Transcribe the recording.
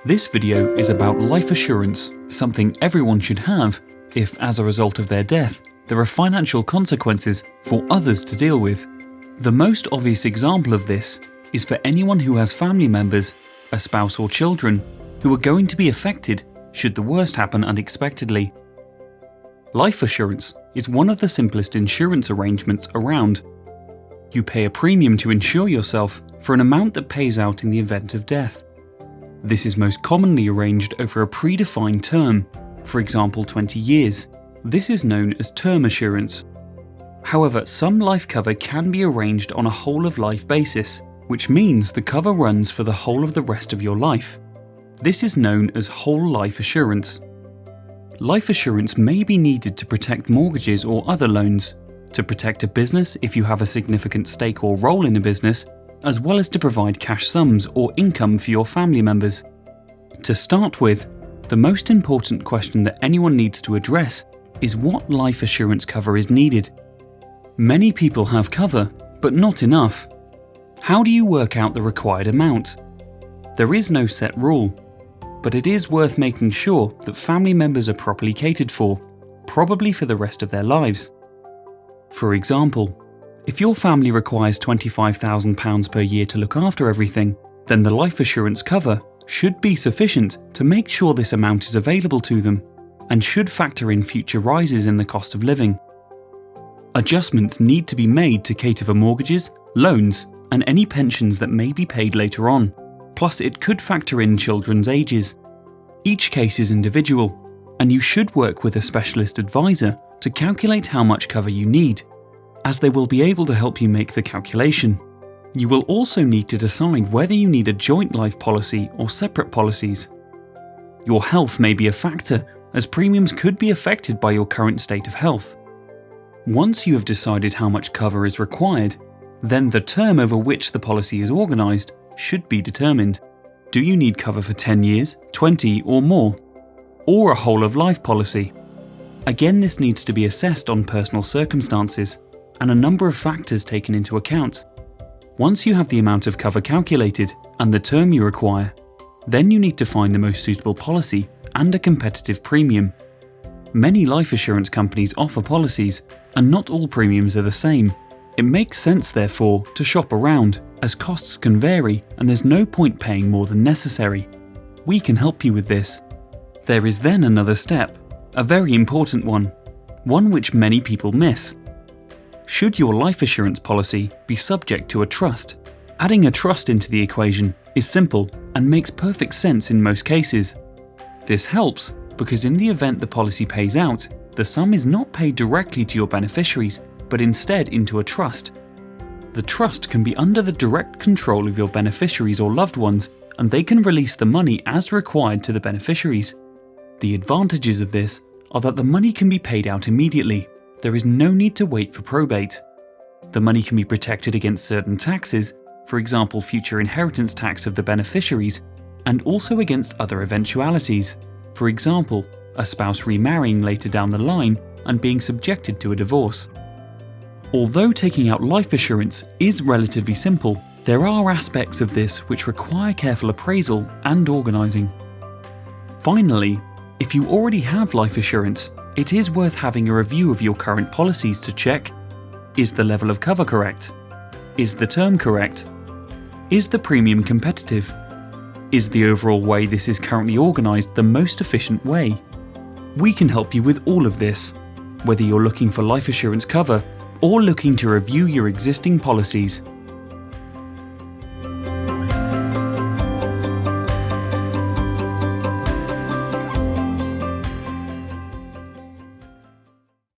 This video is about life assurance, something everyone should have if, as a result of their death, there are financial consequences for others to deal with. The most obvious example of this is for anyone who has family members, a spouse or children, who are going to be affected should the worst happen unexpectedly. Life assurance is one of the simplest insurance arrangements around. You pay a premium to insure yourself for an amount that pays out in the event of death. This is most commonly arranged over a predefined term, for example 20 years. This is known as term assurance. However, some life cover can be arranged on a whole-of-life basis, which means the cover runs for the whole of the rest of your life. This is known as whole life assurance. Life assurance may be needed to protect mortgages or other loans, to protect a business if you have a significant stake or role in a business, as well as to provide cash sums or income for your family members. To start with, the most important question that anyone needs to address is what life assurance cover is needed. Many people have cover, but not enough. How do you work out the required amount? There is no set rule, but it is worth making sure that family members are properly catered for, probably for the rest of their lives. For example, if your family requires £25,000 per year to look after everything, then the life assurance cover should be sufficient to make sure this amount is available to them, and should factor in future rises in the cost of living. Adjustments need to be made to cater for mortgages, loans, and any pensions that may be paid later on, plus it could factor in children's ages. Each case is individual, and you should work with a specialist advisor to calculate how much cover you need, as they will be able to help you make the calculation. You will also need to decide whether you need a joint life policy or separate policies. Your health may be a factor, as premiums could be affected by your current state of health. Once you have decided how much cover is required, then the term over which the policy is organised should be determined. Do you need cover for 10 years, 20 or more? Or a whole-of-life policy? Again, this needs to be assessed on personal circumstances and a number of factors taken into account. Once you have the amount of cover calculated and the term you require, then you need to find the most suitable policy and a competitive premium. Many life assurance companies offer policies, and not all premiums are the same. It makes sense, therefore, to shop around, as costs can vary and there's no point paying more than necessary. We can help you with this. There is then another step, a very important one which many people miss. Should your life assurance policy be subject to a trust? Adding a trust into the equation is simple and makes perfect sense in most cases. This helps because in the event the policy pays out, the sum is not paid directly to your beneficiaries, but instead into a trust. The trust can be under the direct control of your beneficiaries or loved ones, and they can release the money as required to the beneficiaries. The advantages of this are that the money can be paid out immediately. There is no need to wait for probate. The money can be protected against certain taxes, for example future inheritance tax of the beneficiaries, and also against other eventualities, for example a spouse remarrying later down the line and being subjected to a divorce. Although taking out life assurance is relatively simple, there are aspects of this which require careful appraisal and organising. Finally, if you already have life assurance, it is worth having a review of your current policies to check: is the level of cover correct? Is the term correct? Is the premium competitive? Is the overall way this is currently organised the most efficient way? We can help you with all of this, whether you're looking for life assurance cover or looking to review your existing policies.